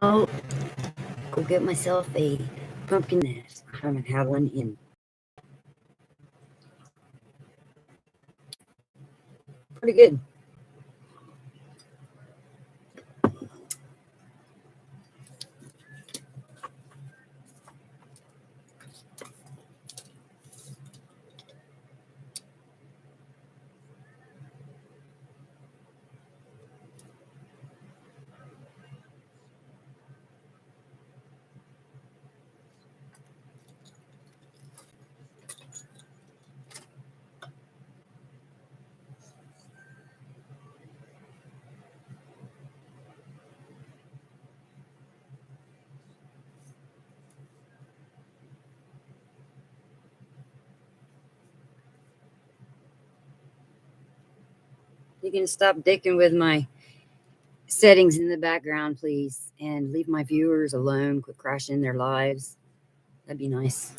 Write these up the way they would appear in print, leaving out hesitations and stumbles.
I'll go get myself a pumpkin nest. I haven't had one in pretty good. You can stop dicking with my settings in the background, please, and leave my viewers alone. Quit crashing their lives. That'd be nice.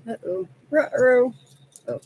Uh-oh. Ruh-roh. Oh.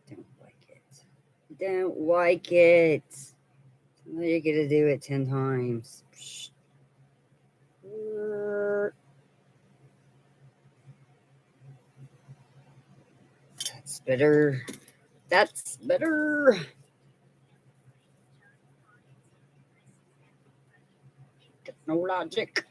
Don't like it. Don't like it. You're gonna do it 10 times. Psh. That's better. That's better. No logic.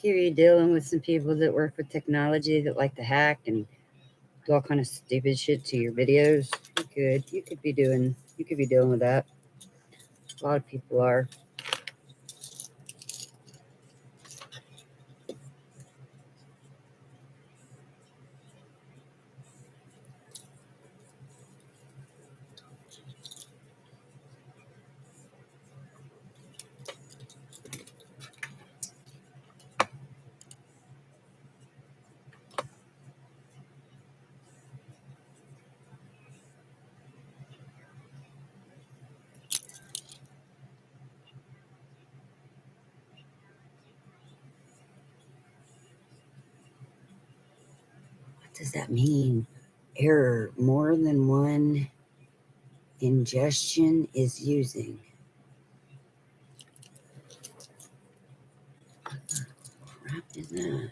You be dealing with some people that work with technology that like to hack and do all kind of stupid shit to your videos. You could be dealing with that. A lot of people are. does that mean? Error. More than one ingestion is using. What the crap is that?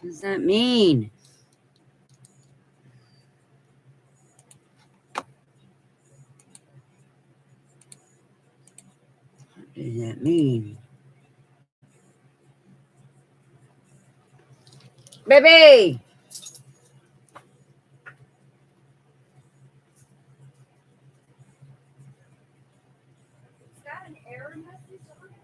What does that mean? What does that mean? Baby! Is that an error message on it?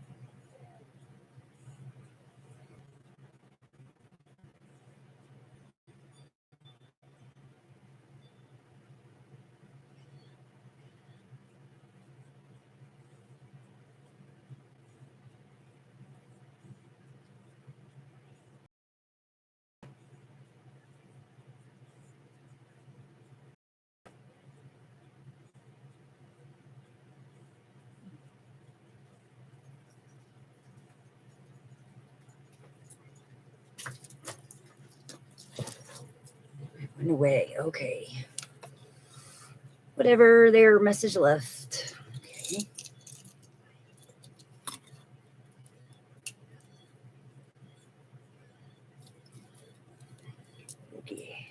Went away. Okay. Whatever their message left. Okay. Okay.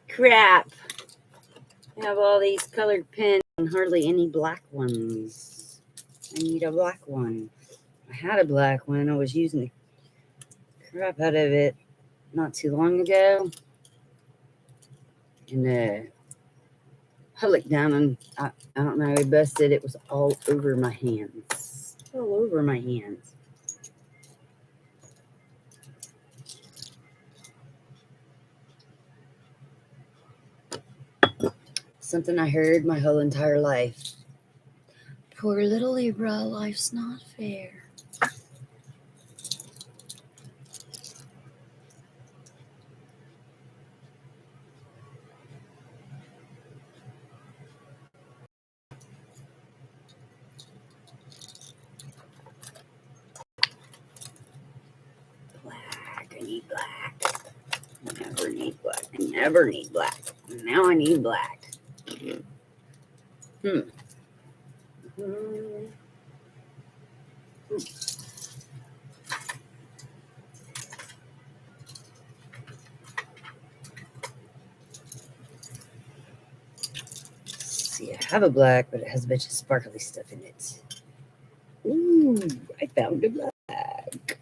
Crap. I have all these colored pens and hardly any black ones. I need a black one. I had a black one. I was using the crap out of it not too long ago. And I looked down and I don't know, I busted. It was all over my hands. All over my hands. Something I heard my whole entire life. Poor little Libra, life's not fair. Black, I need black. I never need black. I never need black. Now I need black. See, I have a black, but it has a bunch of sparkly stuff in it. Ooh, I found a black.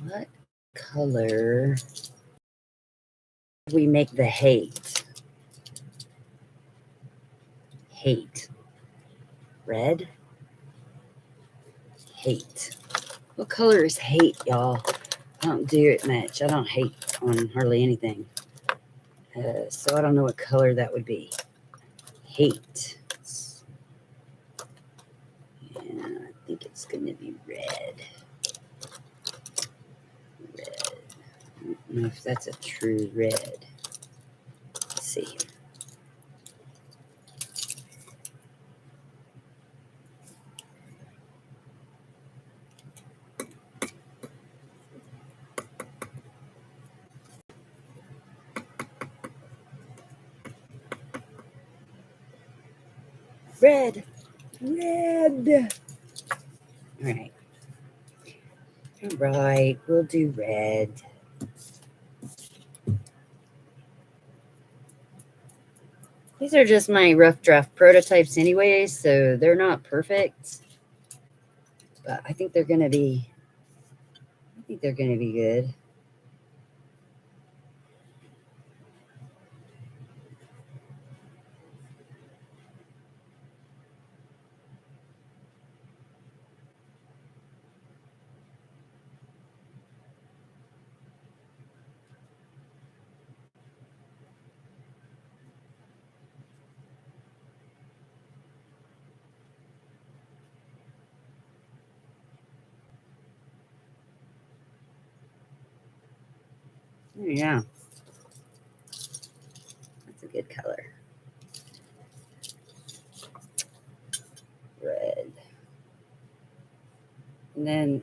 What color do we make the hate? Hate. Red? Hate. What color is hate, y'all? I don't do it much. I don't hate on hardly anything. So I don't know what color that would be. Hate. Yeah, I think it's going to be red. Red. I don't know if that's a true red. Let's see. red. Red. All right. All right, we'll do red. These are just my rough draft prototypes anyways, so they're not perfect. But I think they're gonna be good. Yeah. That's a good color. Red. And then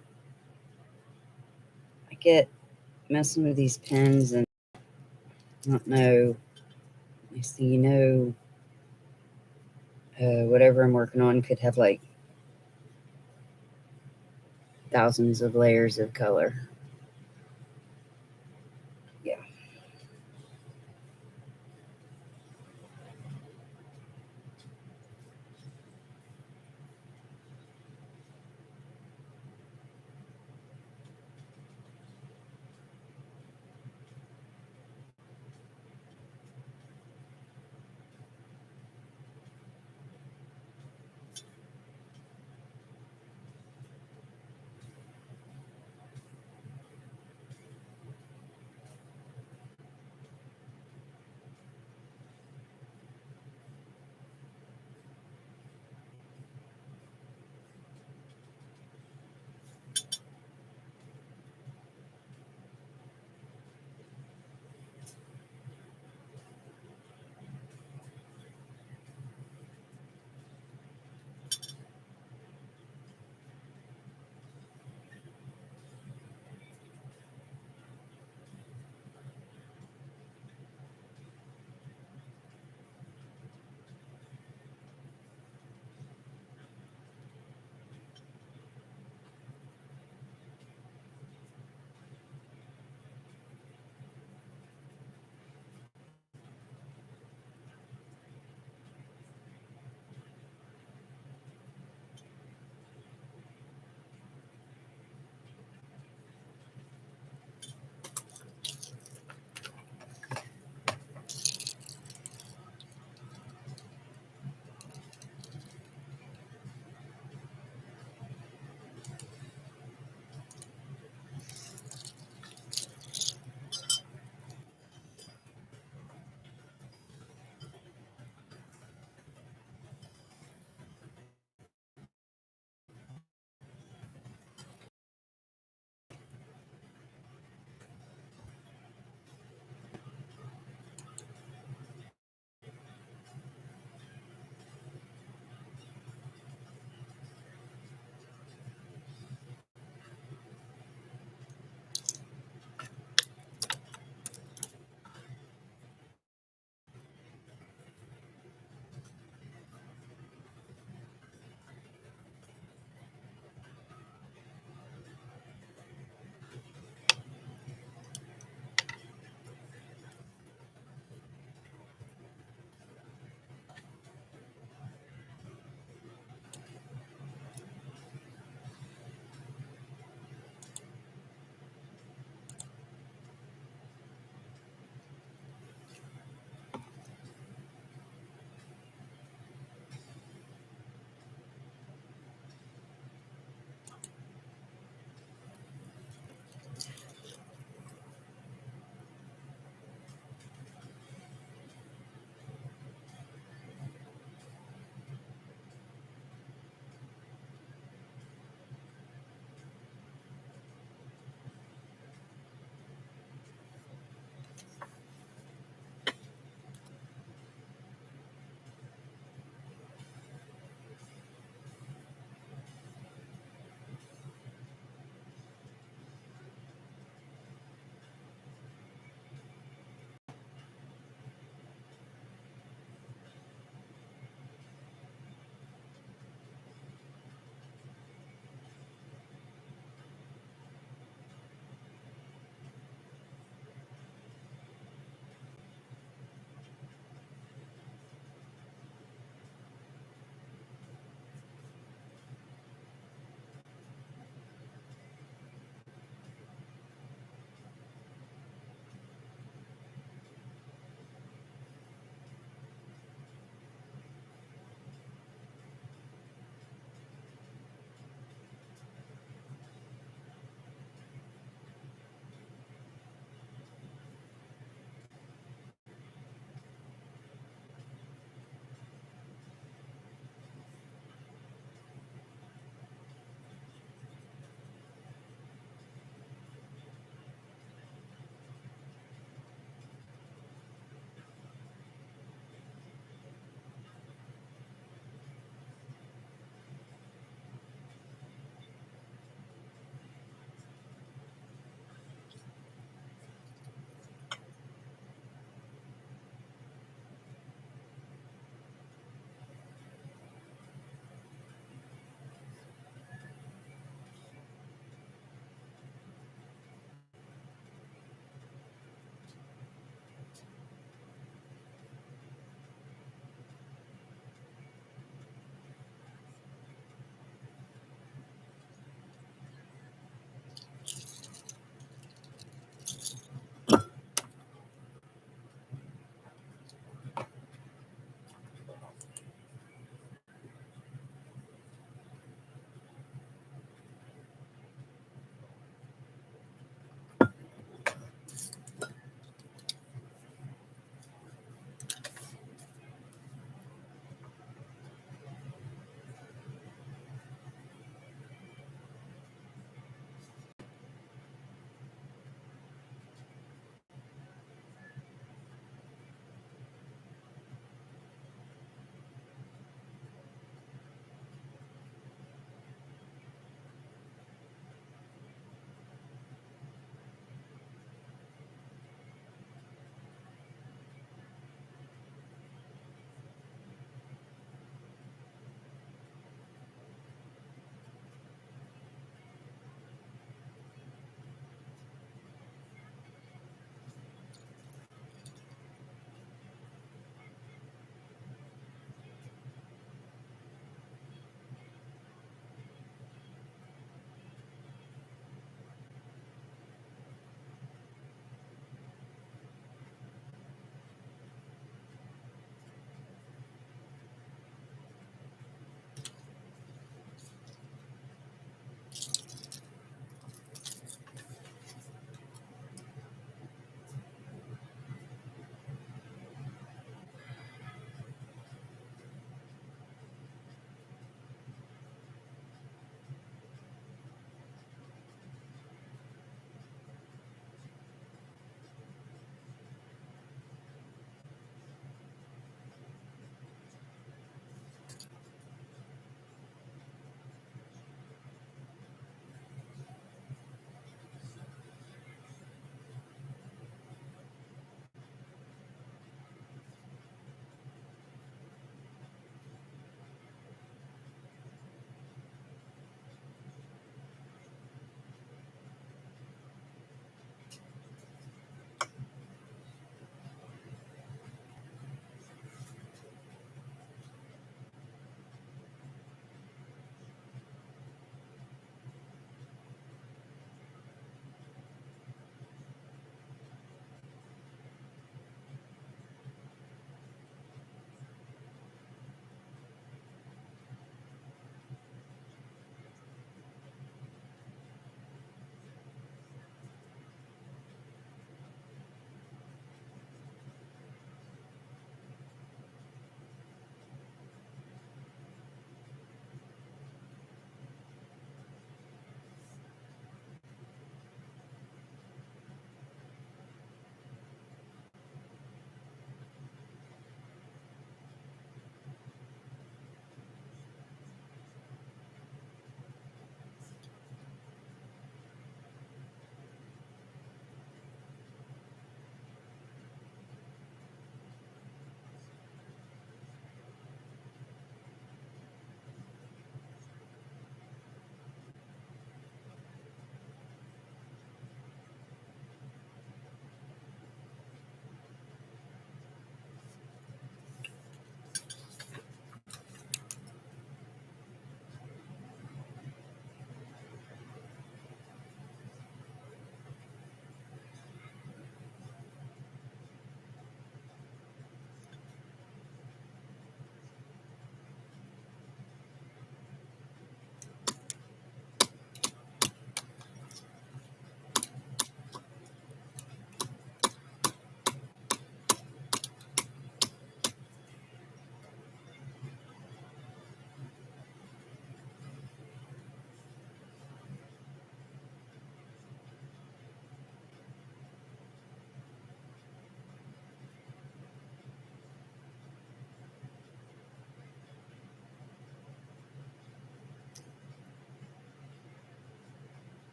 I get messing with these pens and I don't know. Next thing you know, whatever I'm working on could have like thousands of layers of color. Yeah.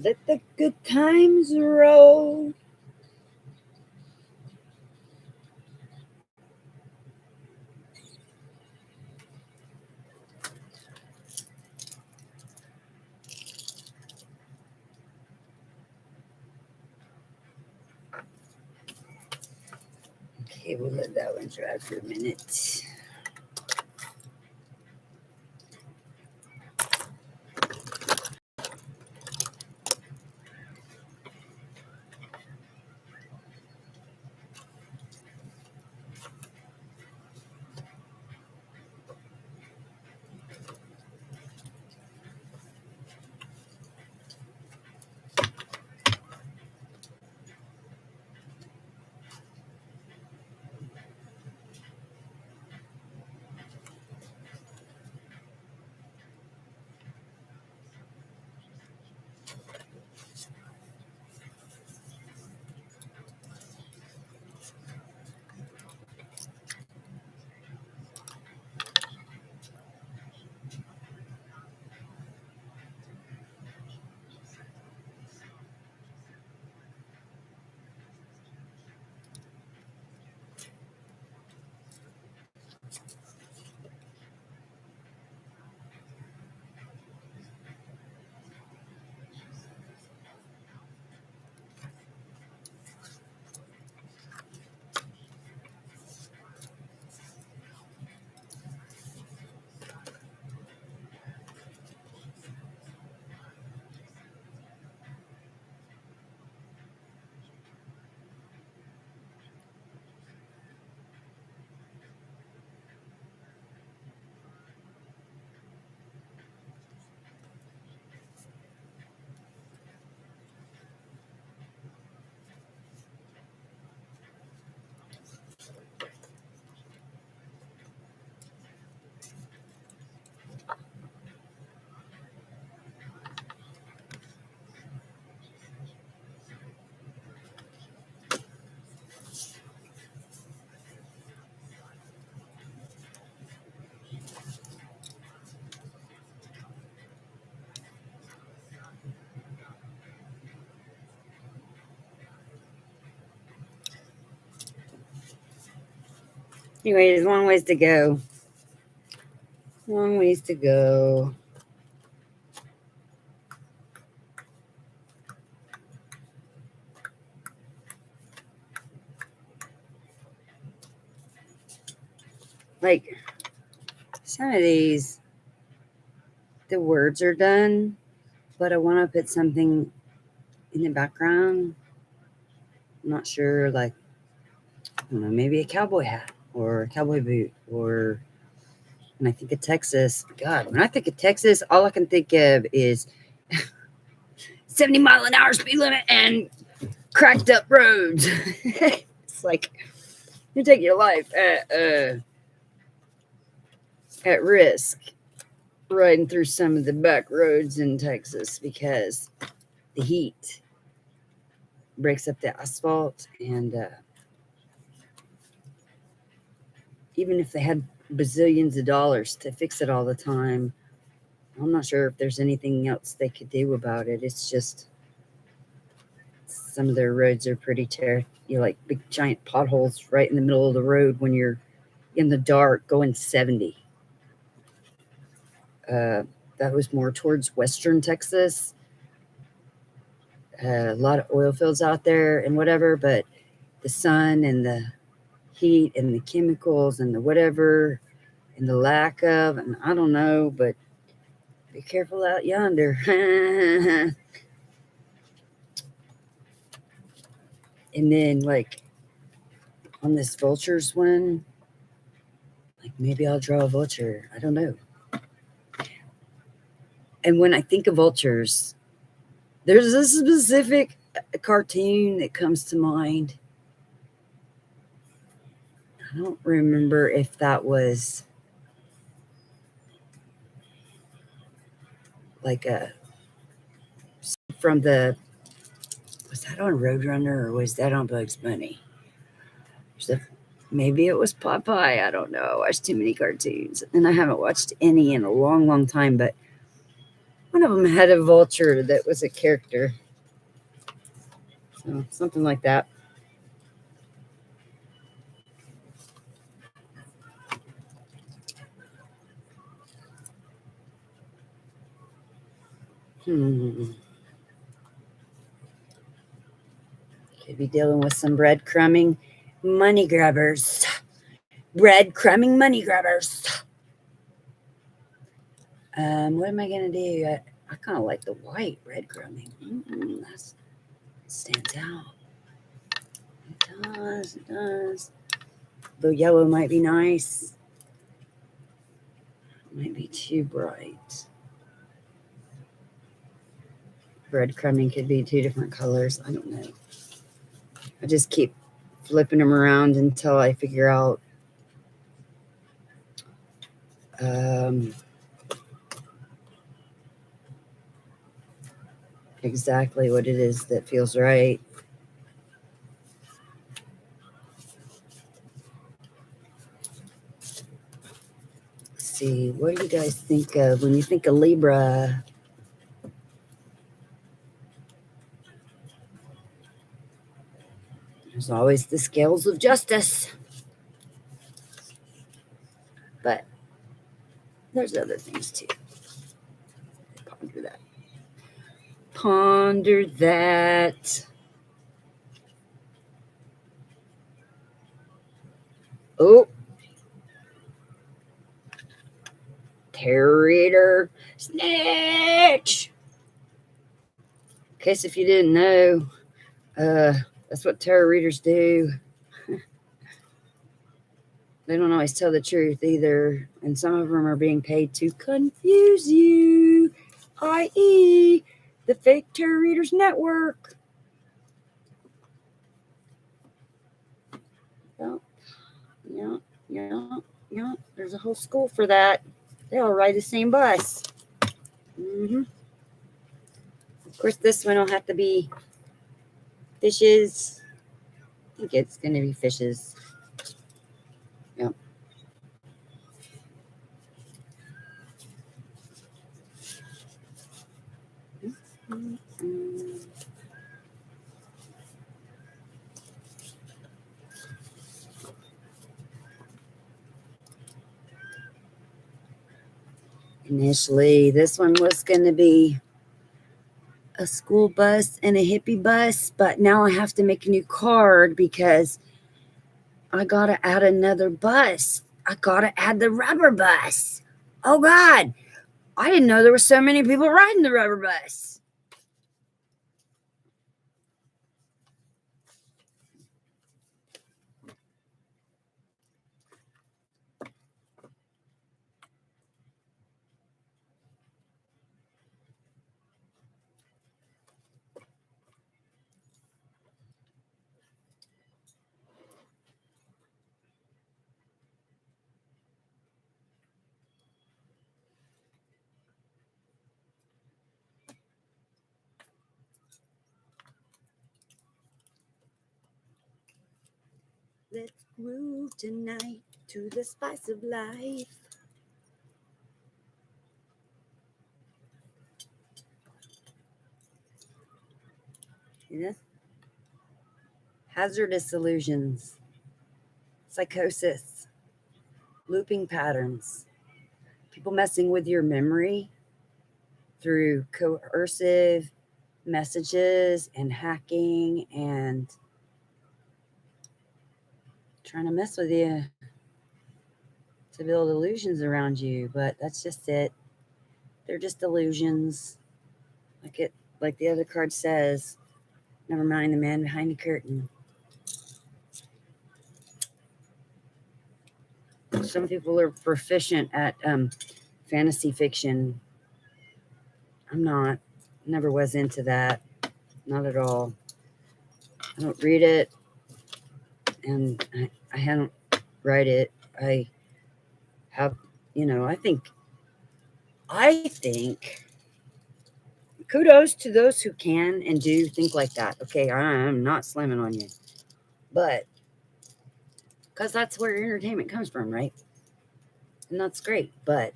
Let the good times roll. Okay, we'll let that one dry for a minute. Anyway, there's long ways to go. Long ways to go. Like, some of these, the words are done, but I want to put something in the background. I'm not sure, like, I don't know, maybe a cowboy hat or a cowboy boot. Or when I think of Texas, God, when I think of Texas, all I can think of is 70-mile-an-hour speed limit and cracked up roads. It's like you take your life at risk riding through some of the back roads in Texas because the heat breaks up the asphalt, and even if they had bazillions of dollars to fix it all the time, I'm not sure if there's anything else they could do about it. It's just some of their roads are pretty like big giant potholes right in the middle of the road when you're in the dark going 70. That was more towards western Texas. A lot of oil fields out there and whatever, but the sun and the heat and the chemicals and the whatever and the lack of, and I don't know, but be careful out yonder. And then, like, on this vultures one, like, maybe I'll draw a vulture. I don't know. And when I think of vultures, there's a specific cartoon that comes to mind. I don't remember if that was like from was that on Roadrunner or was that on Bugs Bunny? Maybe it was Popeye. I don't know. I watched too many cartoons and I haven't watched any in a long, long time. But One of them had a vulture that was a character. So something like that. Could be dealing with some breadcrumbing money grabbers. Breadcrumbing money grabbers. What am I going to do? I kind of like the white breadcrumbing. That stands out. It does. The yellow might be nice. Might be too bright. Breadcrumbing could be 2 different colors. I don't know. I just keep flipping them around until I figure out exactly what it is that feels right. Let's see, what do you guys think of when you think of Libra? There's always the scales of justice. But there's other things too. Ponder that. Ponder that. Oh. Tarot reader. Snitch. In case if you didn't know, that's what tarot readers do. They don't always tell the truth either. And some of them are being paid to confuse you, i.e., the Fake Tarot Readers Network. Yeah. There's a whole school for that. They all ride the same bus. Of course, this one will have to be fishes. I think it's going to be fishes. Yep. Initially, this one was going to be a school bus and a hippie bus, but now I have to make a new card because I got to add another bus. I got to add the rubber bus. Oh, God. I didn't know there were so many people riding the rubber bus. Let's groove tonight to the spice of life. Yeah. Hazardous illusions, psychosis, looping patterns, people messing with your memory through coercive messages and hacking and trying to mess with you to build illusions around you. But that's just it. They're just illusions. Like the other card says, never mind the man behind the curtain. Some people are proficient at fantasy fiction. I'm not. Never was into that. Not at all. I don't read it, and I haven't read it. I have, I think kudos to those who can and do think like that. Okay, I'm not slamming on you, but because that's where entertainment comes from, right? And that's great, but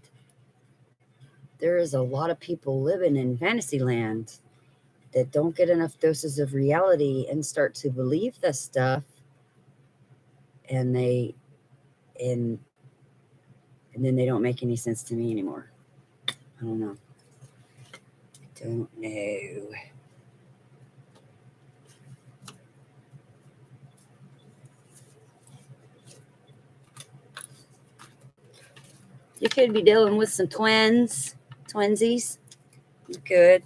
there is a lot of people living in fantasy land that don't get enough doses of reality and start to believe this stuff, and and then they don't make any sense to me anymore. I don't know. Don't know. You could be dealing with some twinsies. You could.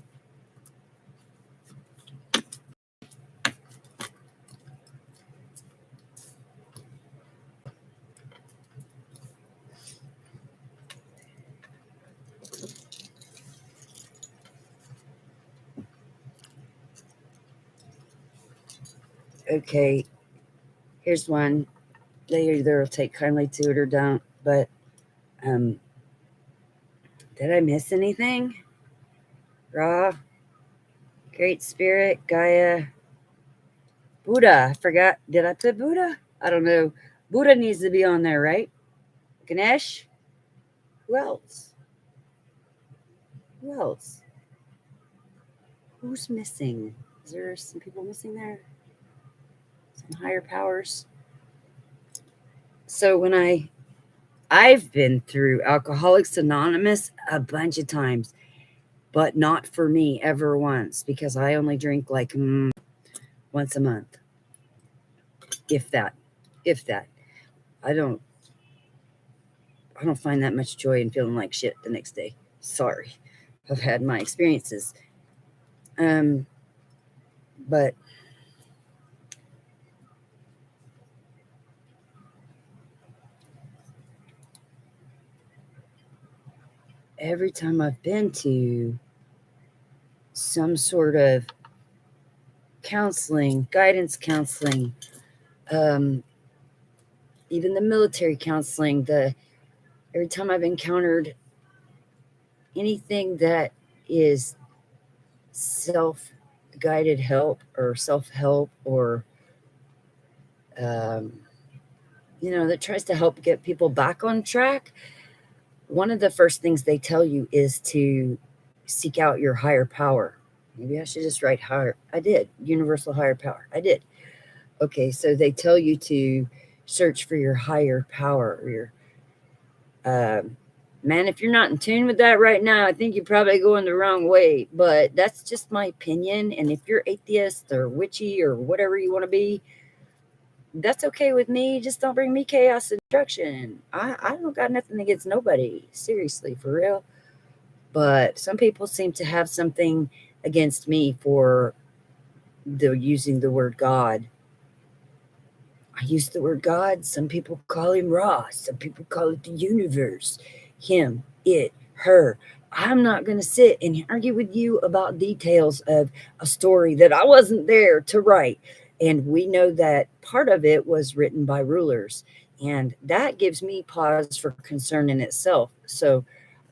Okay, here's one. They either take kindly to it or don't. But did I miss anything? Ra, Great Spirit, Gaia, Buddha. I forgot. Did I put Buddha? I don't know. Buddha needs to be on there, right? Ganesh? Who else? Who else? Who's missing? Is there some people missing there? Some higher powers? So when I've been through Alcoholics Anonymous a bunch of times, but not for me ever once, because I only drink like once a month. If that. I don't find that much joy in feeling like shit the next day. Sorry. I've had my experiences. But every time I've been to some sort of counseling, guidance counseling, even the military counseling, every time I've encountered anything that is self-guided help or self-help, or that tries to help get people back on track, one of the first things they tell you is to seek out your higher power. Maybe I should just write higher. I did. Universal higher power. I did. Okay, so they tell you to search for your higher power. Man, if you're not in tune with that right now, I think you're probably going the wrong way. But that's just my opinion. And if you're atheist or witchy or whatever you want to be, that's okay with me. Just don't bring me chaos and destruction. I don't got nothing against nobody. Seriously, for real. But some people seem to have something against me for using the word God. I use the word God. Some people call him Ra. Some people call it the universe. Him, it, her. I'm not going to sit and argue with you about details of a story that I wasn't there to write. And we know that part of it was written by rulers. And that gives me pause for concern in itself. So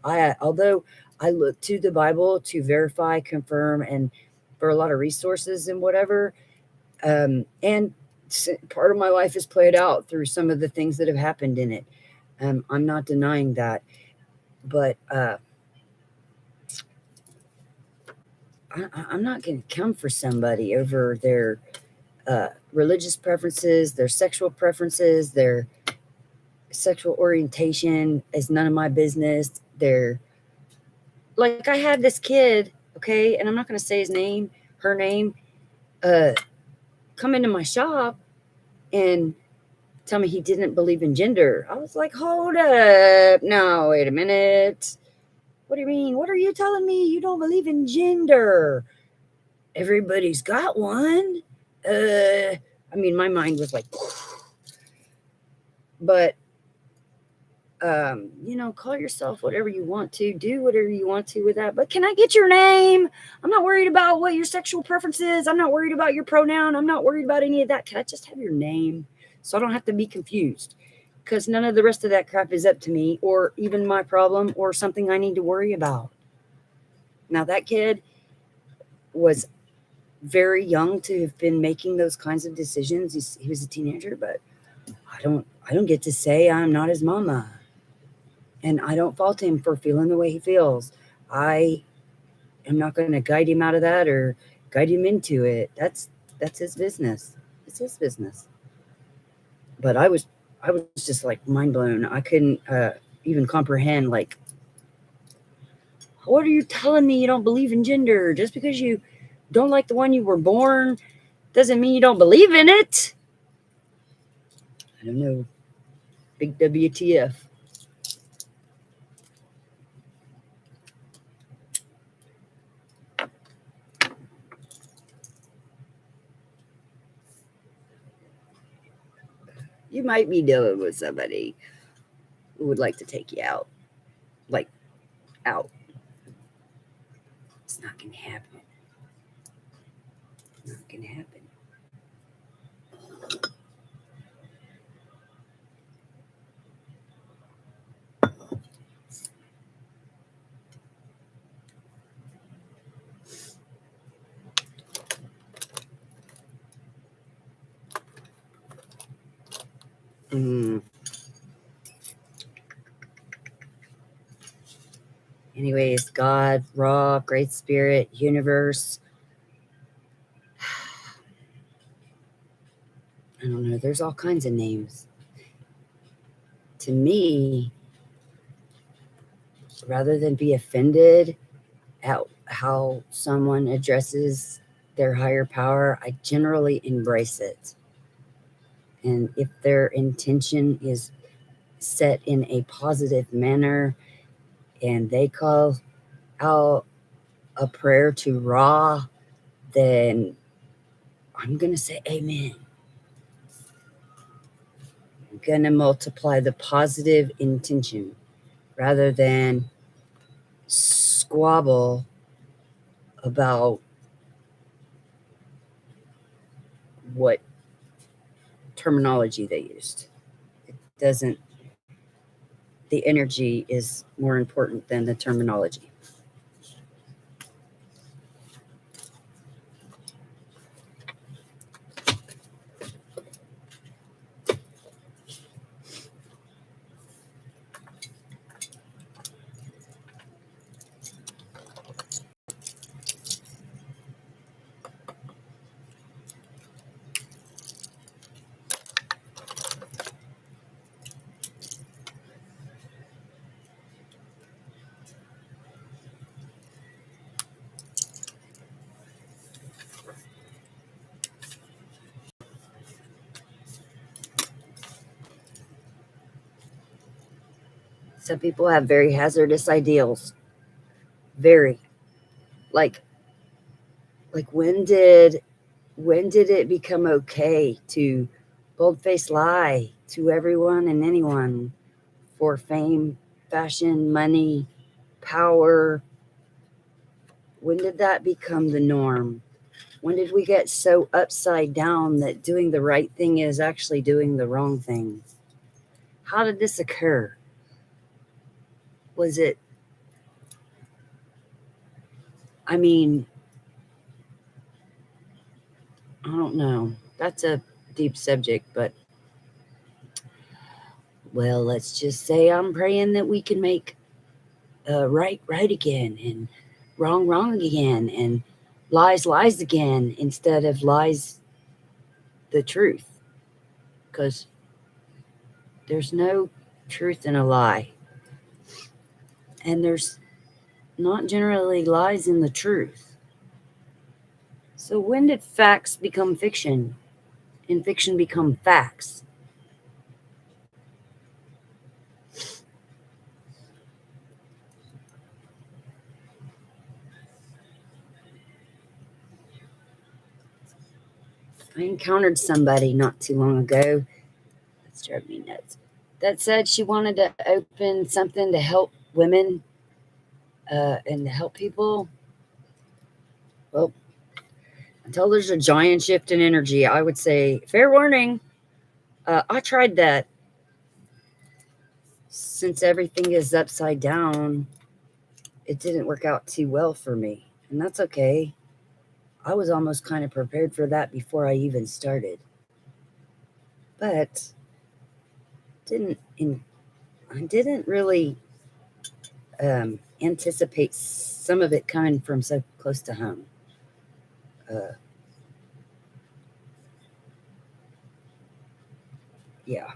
although I look to the Bible to verify, confirm, and for a lot of resources and whatever, and part of my life is played out through some of the things that have happened in it. I'm not denying that. But I'm not going to come for somebody over their religious preferences, their sexual preferences, their sexual orientation is none of my business. Like I had this kid, okay, and I'm not going to say his name, her name, come into my shop and tell me he didn't believe in gender. I was like, hold up. No, wait a minute. What do you mean? What are you telling me? You don't believe in gender? Everybody's got one. My mind was like, but, call yourself whatever you want to, do whatever you want to with that. But can I get your name? I'm not worried about what your sexual preference is. I'm not worried about your pronoun. I'm not worried about any of that. Can I just have your name so I don't have to be confused? Because none of the rest of that crap is up to me or even my problem or something I need to worry about. Now, that kid was very young to have been making those kinds of decisions. He was a teenager, but I don't get to say I'm not his mama. And I don't fault him for feeling the way he feels. I am not going to guide him out of that or guide him into it. That's his business. It's his business. But I was just like mind blown. I couldn't even comprehend, like, what are you telling me? You don't believe in gender just because you don't like the one you were born doesn't mean you don't believe in it. I don't know. Big WTF. You might be dealing with somebody who would like to take you out. Like, out. It's not going to happen. Not going to happen. Mm. Anyways, God, Ra, Great Spirit, Universe. I don't know. There's all kinds of names. To me, rather than be offended at how someone addresses their higher power, I generally embrace it. And if their intention is set in a positive manner and they call out a prayer to Ra, then I'm going to say amen. I'm going to multiply the positive intention rather than squabble about what terminology they used. It doesn't, the energy is more important than the terminology. Some people have very hazardous ideals. Very. Like when did it become okay to bold-faced lie to everyone and anyone for fame, fashion, money, power? When did that become the norm? When did we get so upside down that doing the right thing is actually doing the wrong thing? How did this occur? Was it, I mean, I don't know. That's a deep subject, but well, let's just say I'm praying that we can make right again and wrong again and lies again instead of lies the truth, because there's no truth in a lie, and there's not generally lies in the truth. So when did facts become fiction and fiction become facts? I encountered somebody not too long ago, that's drove me nuts, that said she wanted to open something to help women and to help people. Well, until there's a giant shift in energy, I would say fair warning. I tried that. Since everything is upside down, it didn't work out too well for me, and that's okay. I was almost kind of prepared for that before I even started, but didn't in, I didn't really anticipate some of it coming from so close to home. Yeah.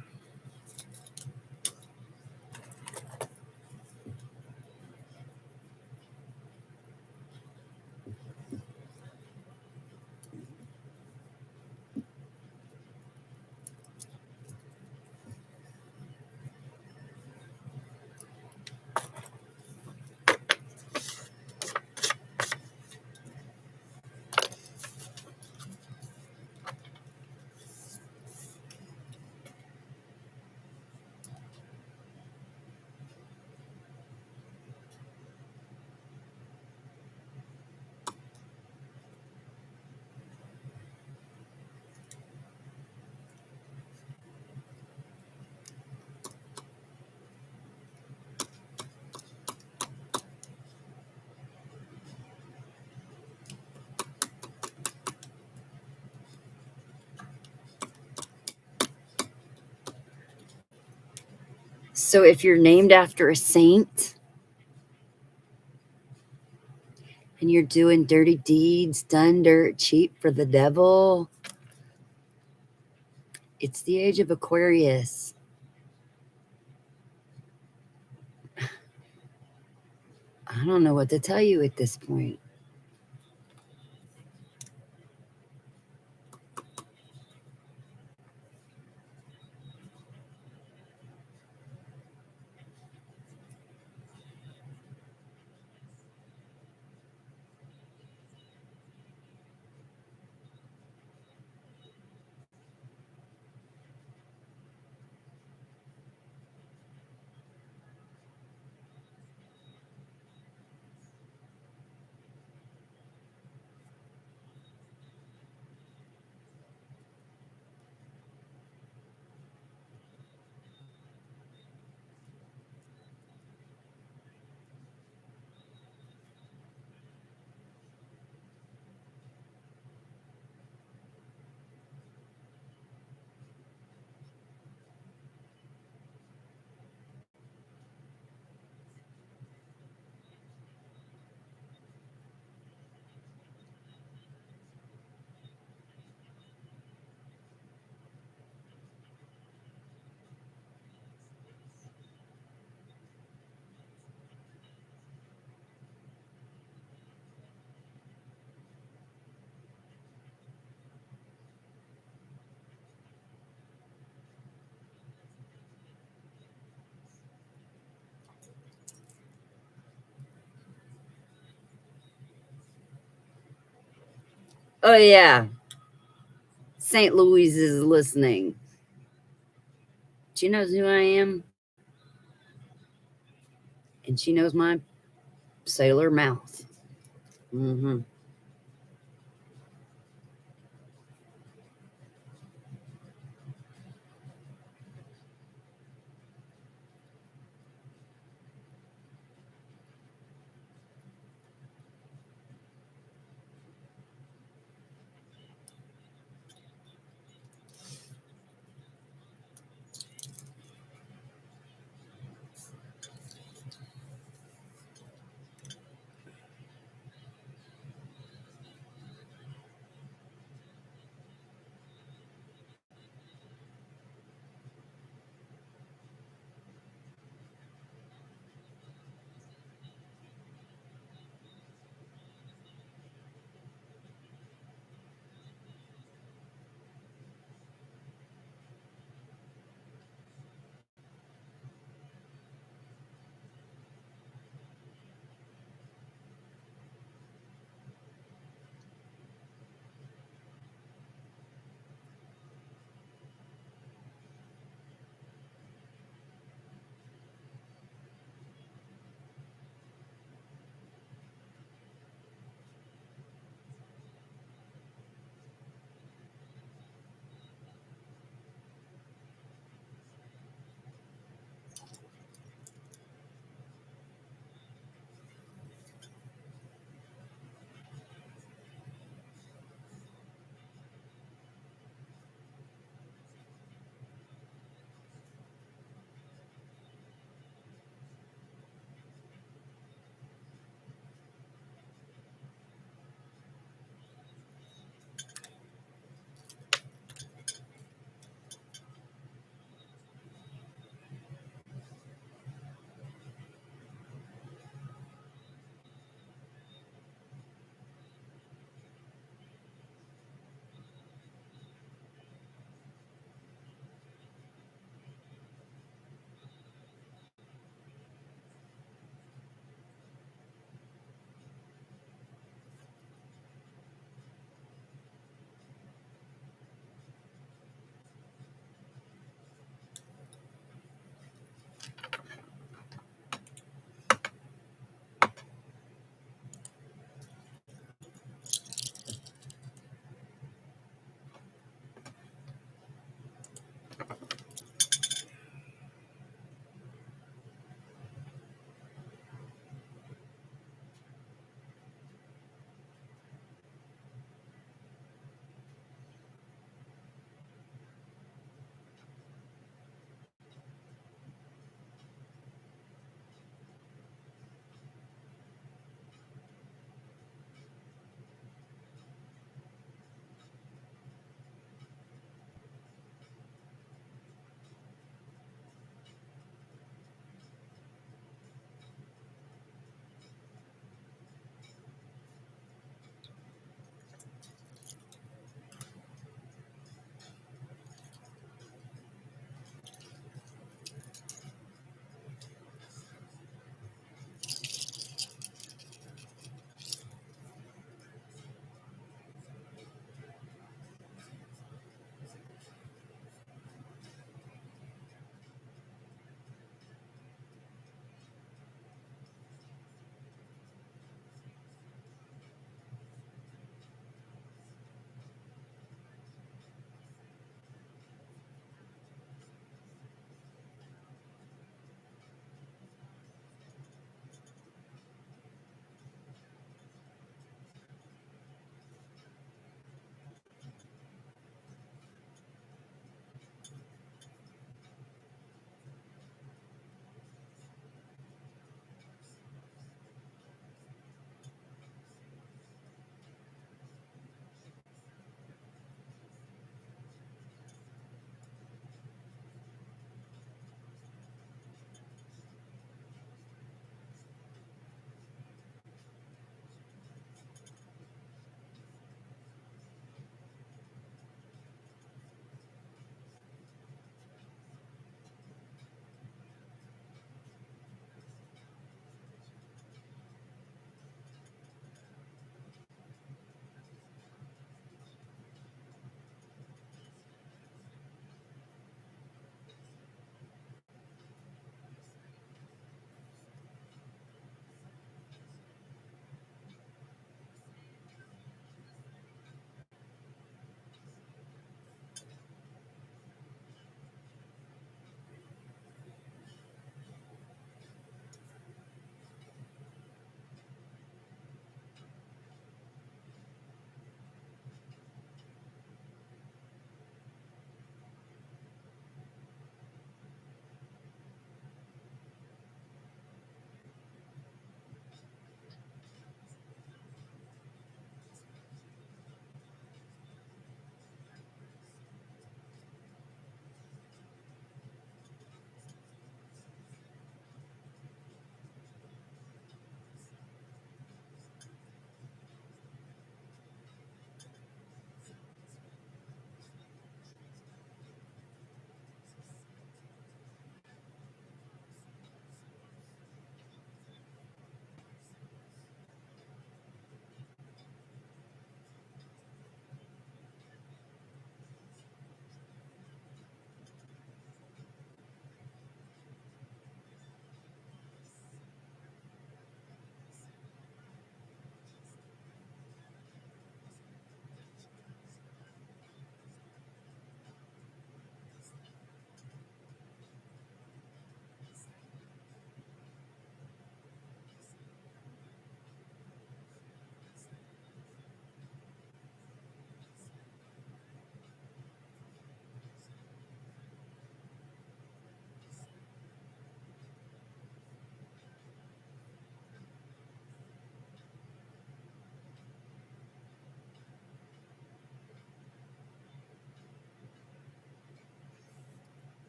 So if you're named after a saint and you're doing dirty deeds, done dirt cheap for the devil, it's the age of Aquarius. I don't know what to tell you at this point. Oh, yeah. St. Louis is listening. She knows who I am. And she knows my sailor mouth. Mm-hmm.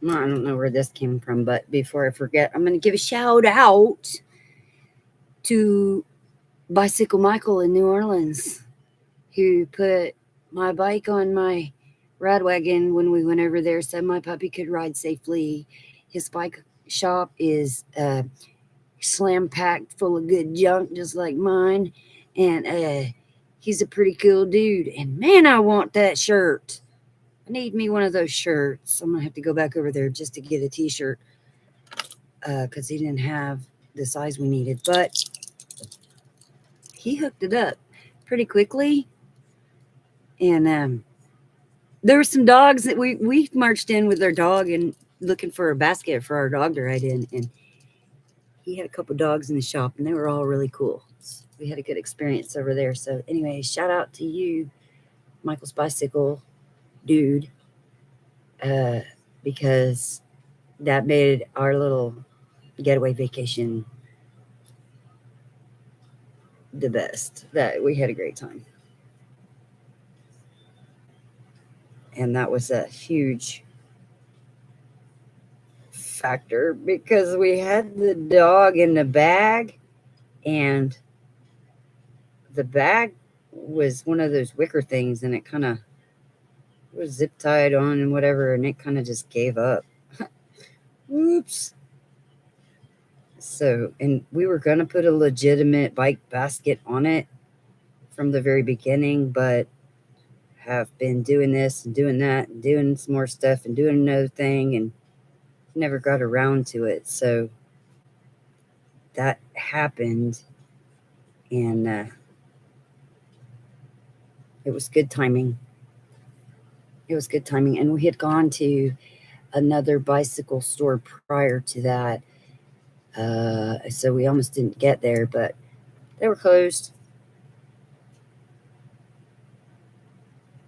Well, I don't know where this came from, but before I forget, I'm going to give a shout out to Bicycle Michael in New Orleans, who put my bike on my rad wagon when we went over there so my puppy could ride safely. His bike shop is slam packed full of good junk, just like mine. And he's a pretty cool dude. And man, I want that shirt. I need me one of those shirts. I'm going to have to go back over there just to get a t shirt because he didn't have the size we needed. But he hooked it up pretty quickly. And there were some dogs that we marched in with our dog and looking for a basket for our dog to ride in. And he had a couple dogs in the shop, and they were all really cool. We had a good experience over there. So anyway, shout out to you, Michael's Bicycle dude, because that made our little getaway vacation the best. That we had a great time. And that was a huge factor because we had the dog in the bag, and the bag was one of those wicker things, and it kind of was zip tied on and whatever, and it kind of just gave up. Whoops. So, and we were going to put a legitimate bike basket on it from the very beginning, but have been doing this and doing that and doing some more stuff and doing another thing and never got around to it. So that happened, and it was good timing. It was good timing. And we had gone to another bicycle store prior to that. So we almost didn't get there, but they were closed.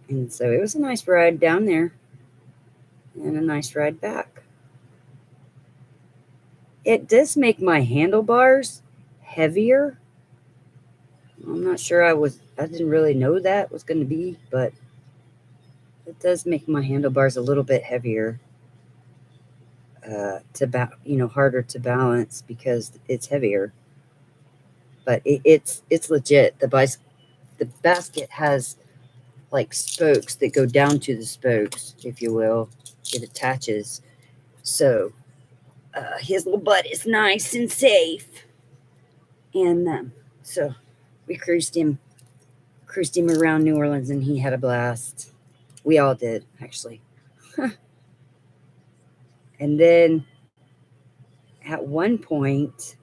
And so it was a nice ride down there and a nice ride back. It does make my handlebars heavier. I'm not sure I didn't really know that was going to be, but it does make my handlebars a little bit heavier, harder to balance because it's heavier. But it's legit. The basket has like spokes that go down to the spokes, if you will. It attaches. So his little butt is nice and safe. And so we cruised him around New Orleans, and he had a blast. We all did, actually. And then at one point,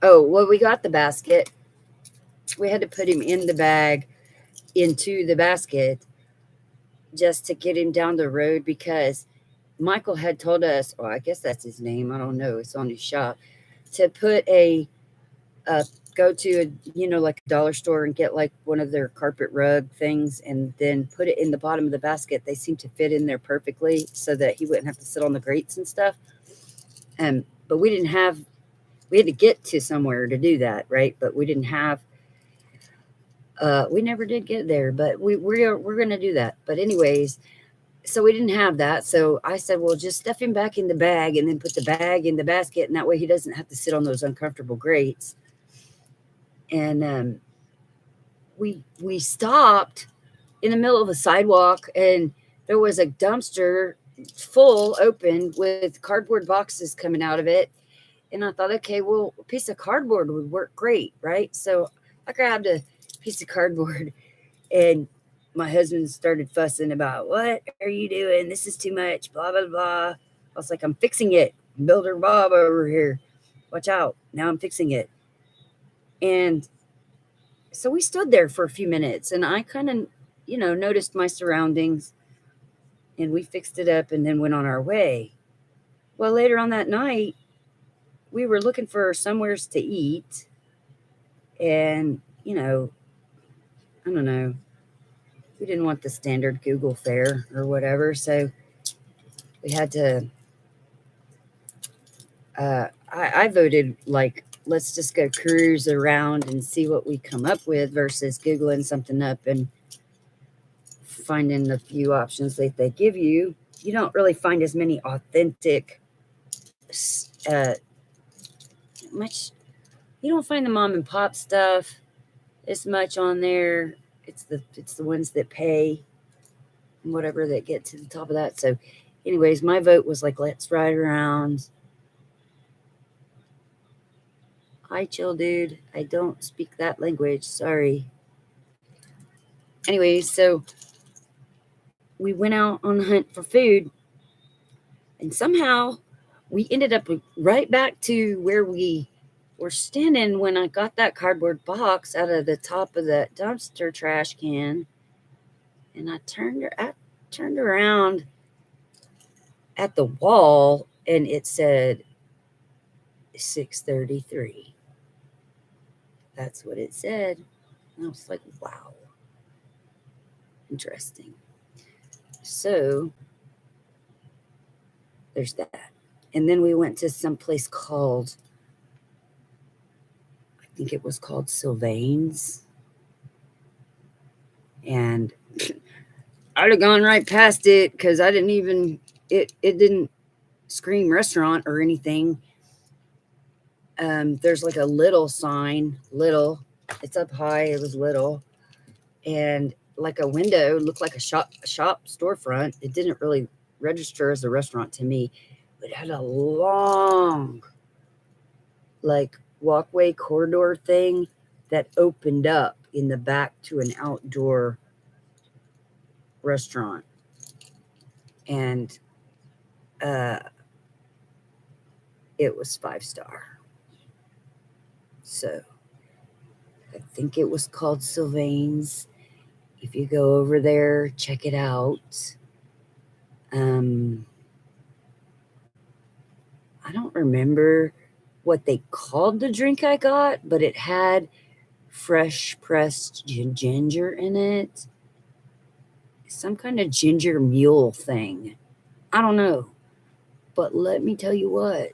we got the basket. We had to put him in the bag into the basket just to get him down the road because Michael had told us, well, I guess that's his name. I don't know. It's on his shop, to put go to like a dollar store and get like one of their carpet rug things and then put it in the bottom of the basket. They seem to fit in there perfectly so that he wouldn't have to sit on the grates and stuff. But we had to get to somewhere to do that, right? But we didn't have, we never did get there, but we're going to do that. But anyways, so we didn't have that. So I said, well, just stuff him back in the bag and then put the bag in the basket. And that way he doesn't have to sit on those uncomfortable grates. And we stopped in the middle of a sidewalk, and there was a dumpster full open with cardboard boxes coming out of it. And I thought, okay, well, a piece of cardboard would work great, right? So I grabbed a piece of cardboard, and my husband started fussing about, what are you doing? This is too much, blah, blah, blah. I was like, I'm fixing it. Builder Bob over here. Watch out. Now I'm fixing it. And so we stood there for a few minutes, and I kind of, noticed my surroundings, and we fixed it up and then went on our way. Well, later on that night, we were looking for somewheres to eat, and, I don't know, we didn't want the standard Google fare or whatever, so we had to, I voted, like, let's just go cruise around and see what we come up with versus Googling something up and finding the few options that they give you, you don't really find as many authentic, much. You don't find the mom and pop stuff as much on there. It's the ones that pay, and whatever, that get to the top of that. So, anyways, my vote was like, let's ride around. Hi, chill, dude. I don't speak that language. Sorry. Anyways, so we went out on a hunt for food, and somehow we ended up right back to where we were standing when I got that cardboard box out of the top of that dumpster trash can, and I turned around at the wall, and it said 6:33. That's what it said. And I was like, wow, interesting. So there's that. And then we went to some place called, I think it was called Sylvain's. And I'd have gone right past it because I didn't even, it didn't scream restaurant or anything. There's like a little sign, little, it's up high, it was little. And like a window, looked like a shop storefront. It didn't really register as a restaurant to me, but it had a long, like, walkway corridor thing that opened up in the back to an outdoor restaurant. And it was 5-star. So I think it was called Sylvain's. If you go over there, check it out. I don't remember what they called the drink I got, but it had fresh pressed ginger in it. Some kind of ginger mule thing. I don't know. But let me tell you what.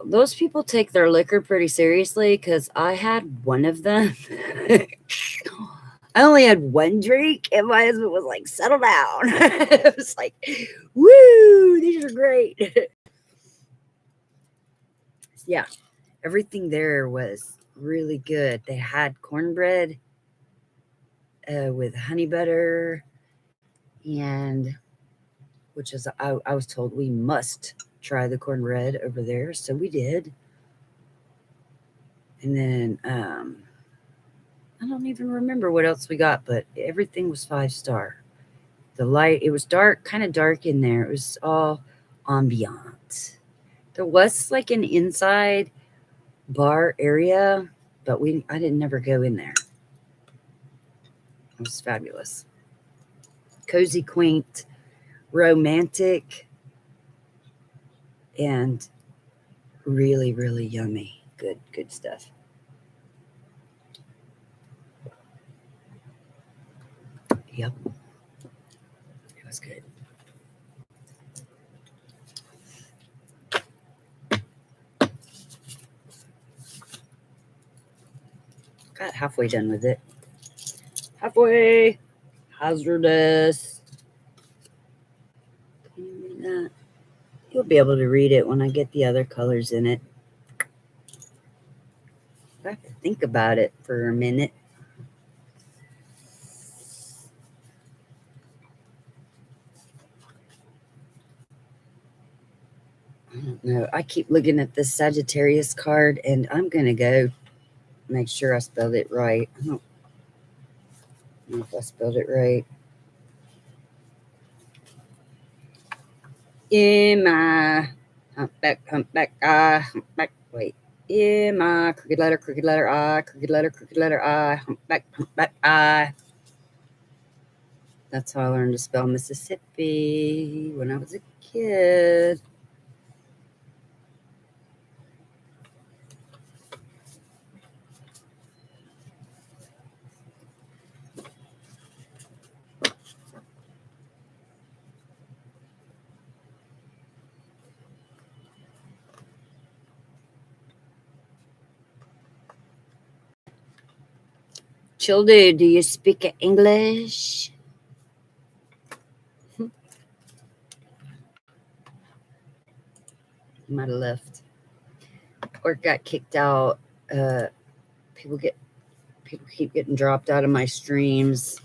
Those people take their liquor pretty seriously, because I had one of them. I only had one drink, and my husband was like, settle down. It was like, woo, these are great. Yeah, everything there was really good. They had cornbread with honey butter, and which is, I was told we must try the cornbread over there, so we did. And then I don't even remember what else we got, but everything was 5-star. The light, it was dark, kind of dark in there. It was all ambient. There was like an inside bar area, but I didn't never go in there. It was fabulous. Cozy, quaint, romantic, and really, really yummy. Good stuff. Yep. It was good. Got halfway done with it. Halfway. Hazardous. Can you read that? You'll be able to read it when I get the other colors in it. I have to think about it for a minute. I don't know. I keep looking at this Sagittarius card, and I'm going to go make sure I spelled it right. I don't know if I spelled it right. Emma, humpback, humpback, wait. Emma, crooked letter I, crooked letter I, humpback, I. That's how I learned to spell Mississippi when I was a kid. Childe, do you speak English? might have left or got kicked out. Uh, people keep getting dropped out of my streams.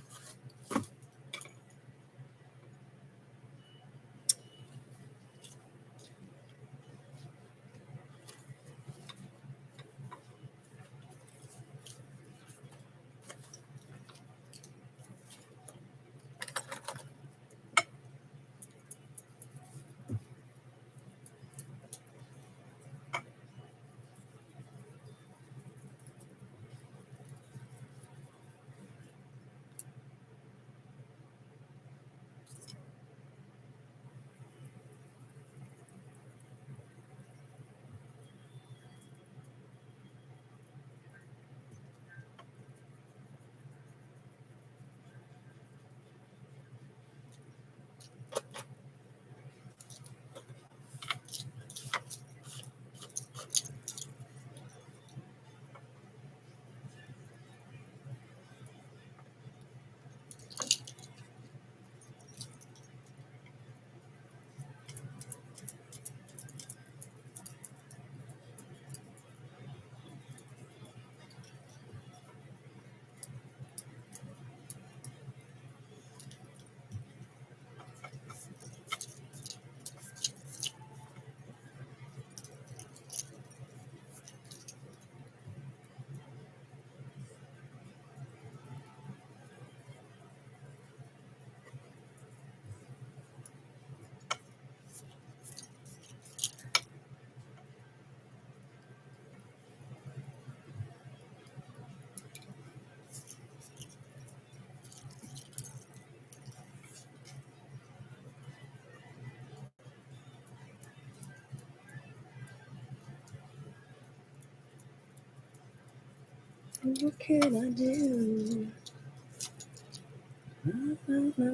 What can I do? I don't know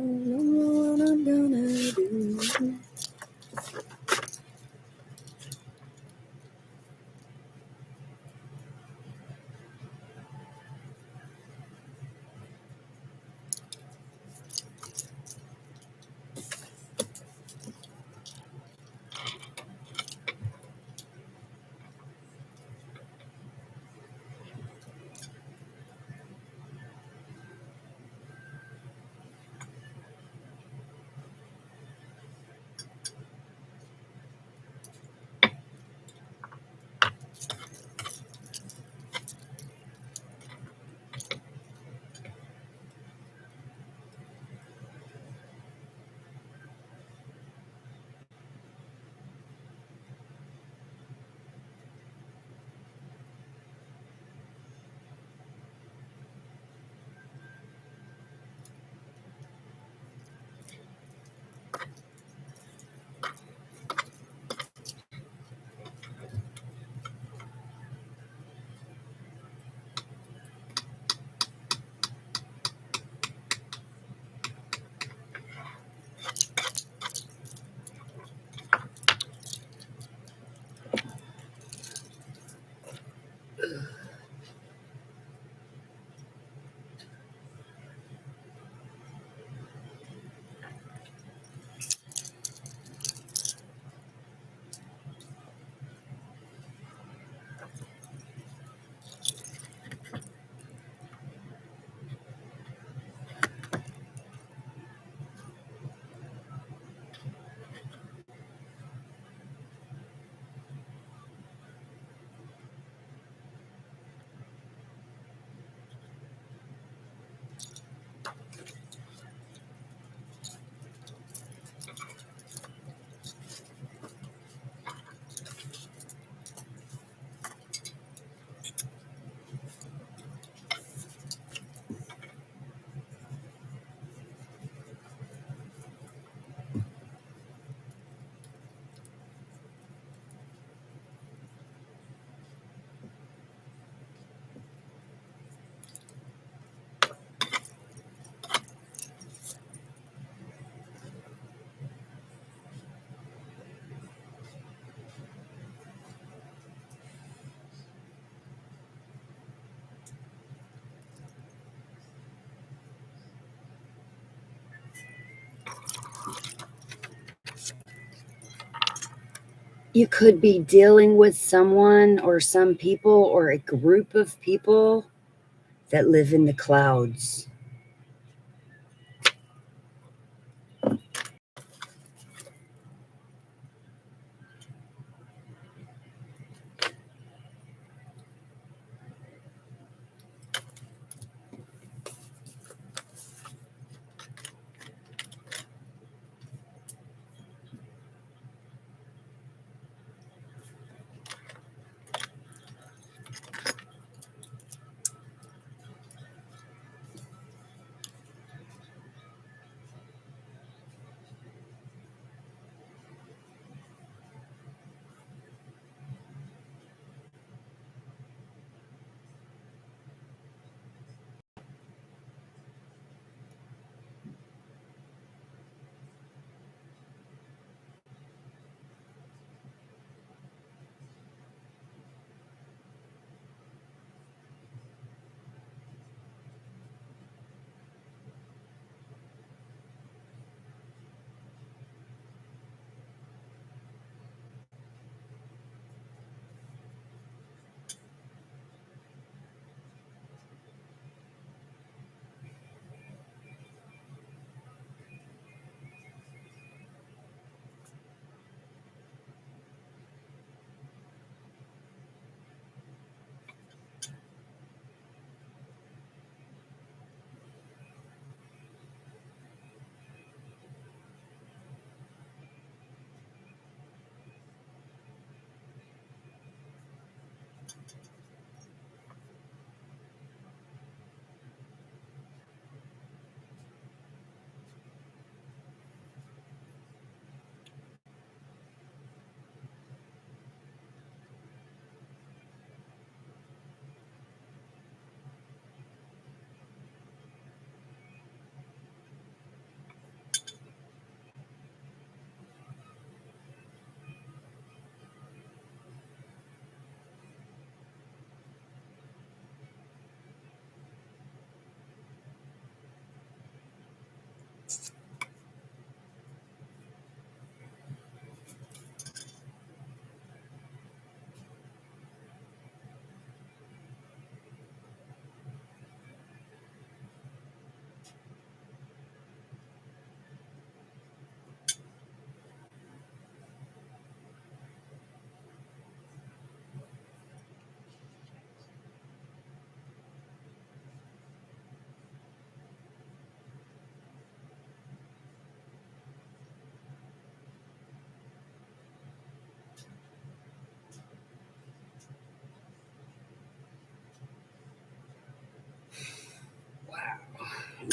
what I'm gonna do. You could be dealing with someone or some people or a group of people that live in the clouds.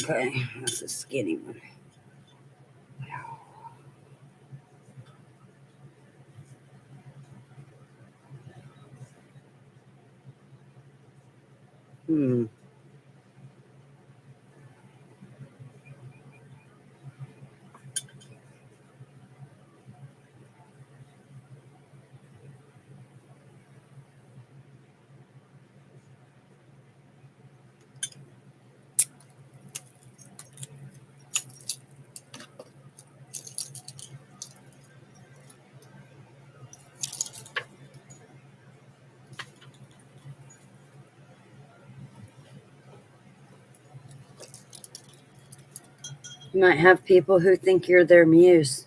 Okay, that's a skinny one. Hmm. You might have people who think you're their muse.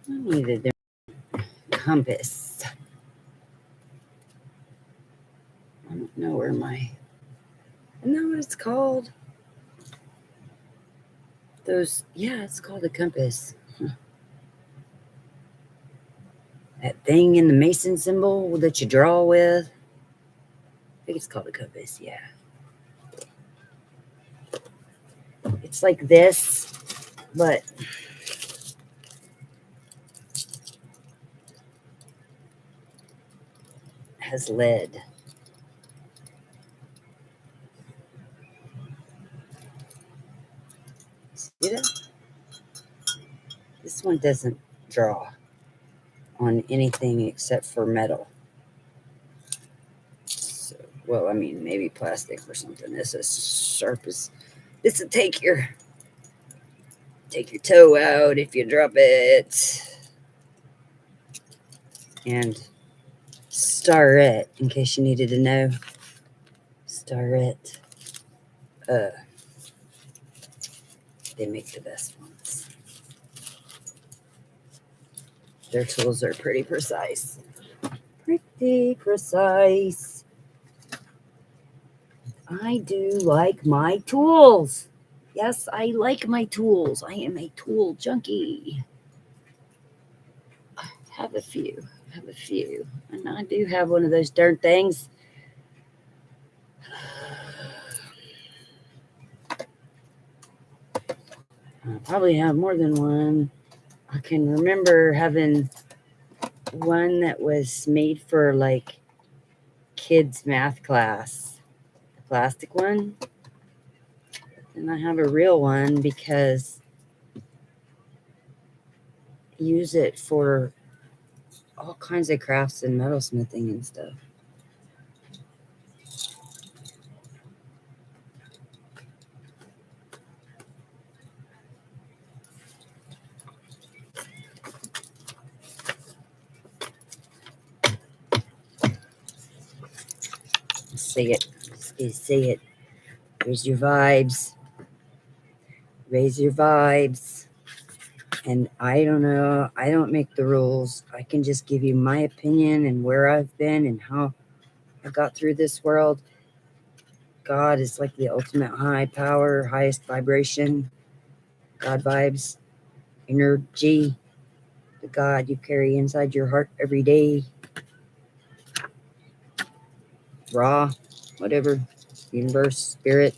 I need a different compass. I don't know where my. I know what it's called. Those, yeah, it's called a compass. That thing in the Mason symbol that you draw with. I think it's called a compass, yeah. It's like this, but has lead. See that? This one doesn't draw on anything except for metal. So, well, I mean, maybe plastic or something. This is sharp as. This will take your toe out if you drop it. And Starret, in case you needed to know. Starret. They make the best ones. Their tools are pretty precise. Pretty precise. I do like my tools. Yes, I like my tools. I am a tool junkie. I have a few. And I do have one of those darn things. I probably have more than one. I can remember having one that was made for like kids' math class, a plastic one. And I have a real one because I use it for all kinds of crafts and metalsmithing and stuff. See it. See it. Raise your vibes. Raise your vibes. And I don't know. I don't make the rules. I can just give you my opinion and where I've been and how I got through this world. God is like the ultimate high power, highest vibration. God vibes, energy, the God you carry inside your heart every day. Raw, whatever, universe, spirit.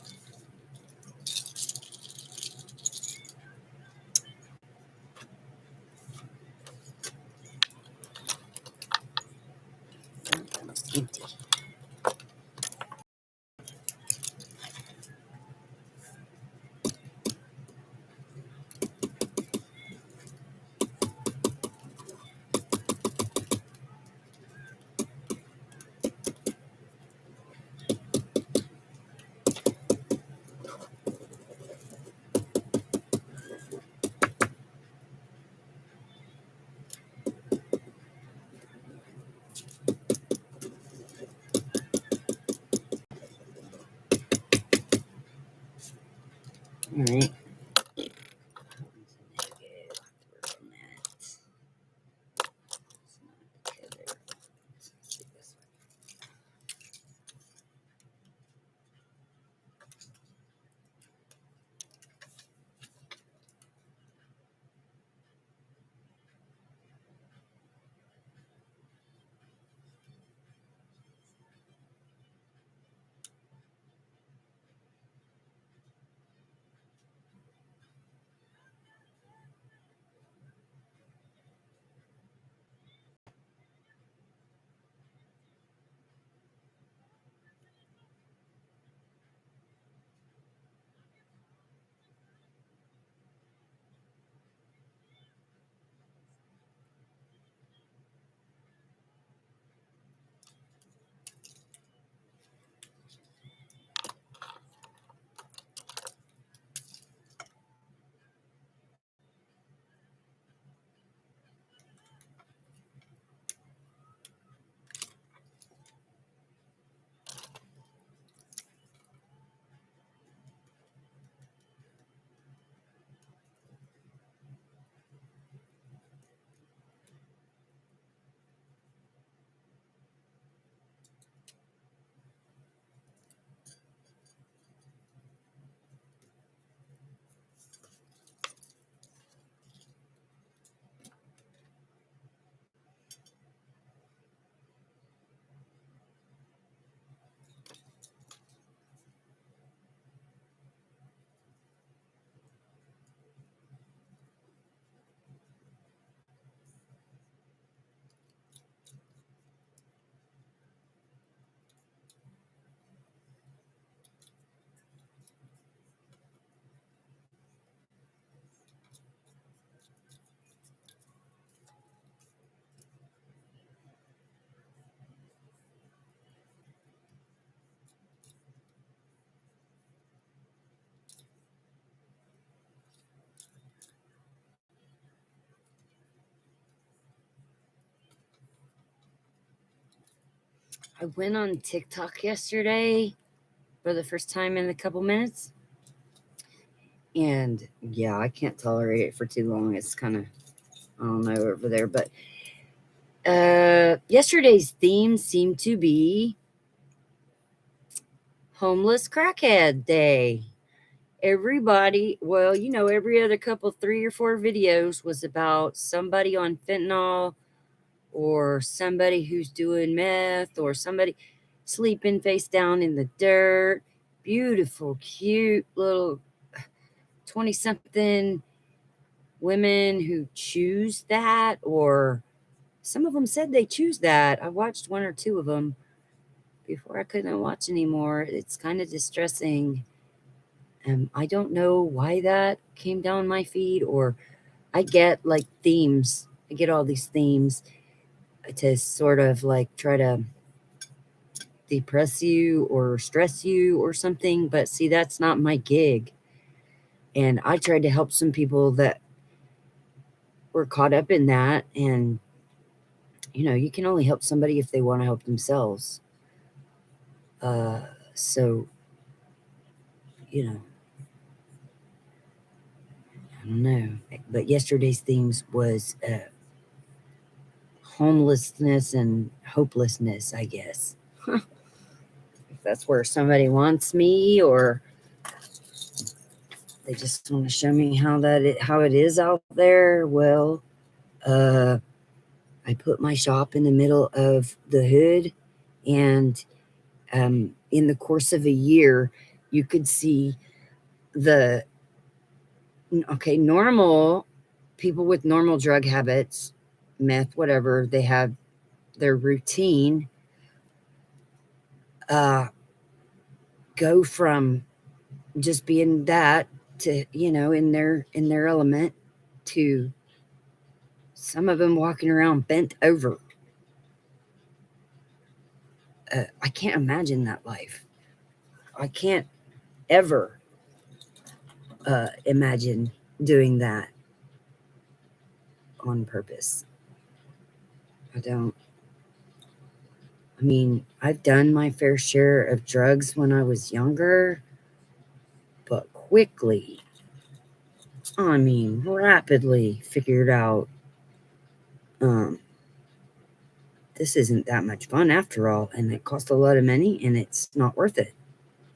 Almost empty. All right. I went on TikTok yesterday for the first time in a couple minutes. And yeah, I can't tolerate it for too long. It's kind of, I don't know, over there. But yesterday's theme seemed to be Homeless Crackhead Day. Everybody, well, every other couple, 3 or 4 videos was about somebody on fentanyl or somebody who's doing meth or somebody sleeping face down in the dirt. Beautiful, cute little 20-something women who choose that, or some of them said they choose that. I watched 1 or 2 of them before I couldn't watch anymore. It's kind of distressing. I don't know why that came down my feed, or I get like themes. I get all these themes to sort of like try to depress you or stress you or something. But see, that's not my gig. And I tried to help some people that were caught up in that. And, you can only help somebody if they want to help themselves. So, I don't know. But yesterday's themes was homelessness and hopelessness, I guess. If that's where somebody wants me, or they just want to show me how it is out there. Well, I put my shop in the middle of the hood, and in the course of a year, you could see normal people with normal drug habits, meth, whatever, they have their routine, go from just being that to, in their element, to some of them walking around bent over. I can't imagine that life. I can't ever imagine doing that on purpose. I don't. I mean, I've done my fair share of drugs when I was younger, but quickly, rapidly figured out this isn't that much fun after all, and it costs a lot of money, and it's not worth it.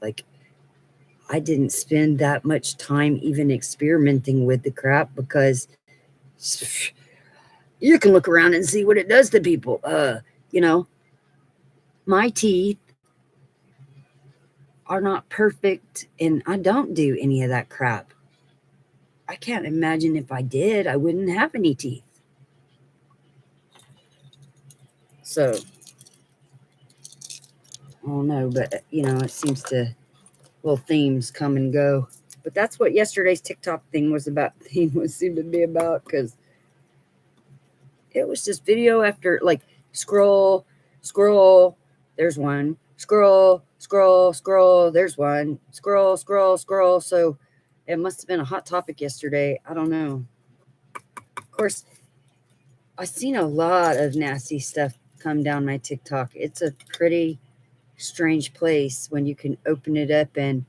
Like, I didn't spend that much time even experimenting with the crap, because you can look around and see what it does to people. My teeth are not perfect, and I don't do any of that crap. I can't imagine if I did, I wouldn't have any teeth. So, I don't know, but it seems to, little themes come and go. But that's what yesterday's TikTok thing was about. Seemed to be about, because it was just video after, like, scroll, there's one, scroll, there's one, scroll. So it must have been a hot topic yesterday. I don't know. Of course, I've seen a lot of nasty stuff come down my TikTok. It's a pretty strange place when you can open it up, and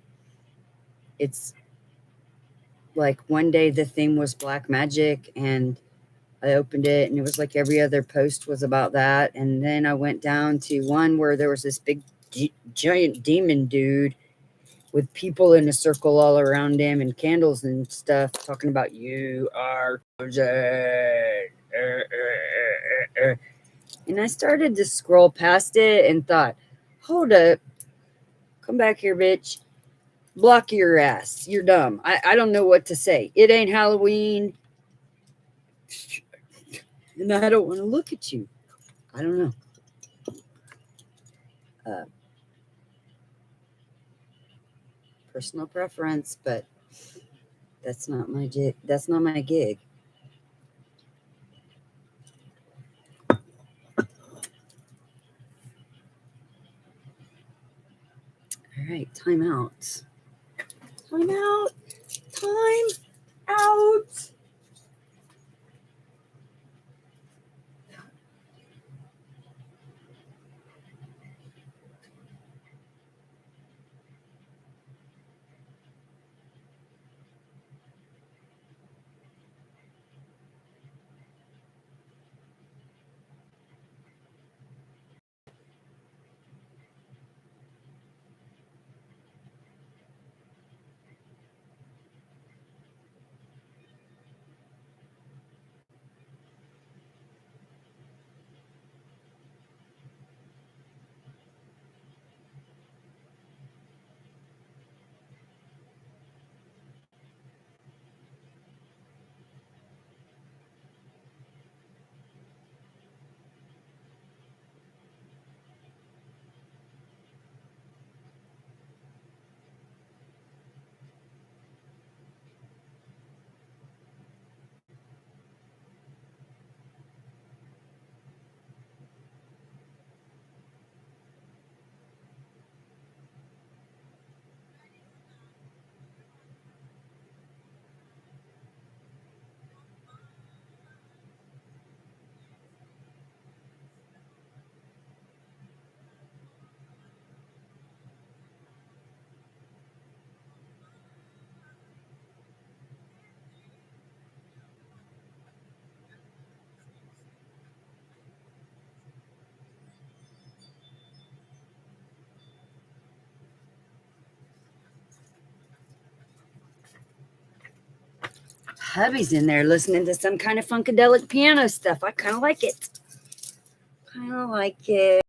it's like one day the theme was black magic, and I opened it and it was like every other post was about that. And then I went down to one where there was this big giant demon dude with people in a circle all around him and candles and stuff, talking about you are chosen. And I started to scroll past it and thought, hold up, come back here, bitch. Block your ass. You're dumb. I don't know what to say. It ain't Halloween. And I don't want to look at you. I don't know. Personal preference, but that's not my gig. That's not my gig. All right, time out. Time out. Time out. hubby's in there listening to some kind of funkadelic piano stuff. I kind of like it. Kind of like it.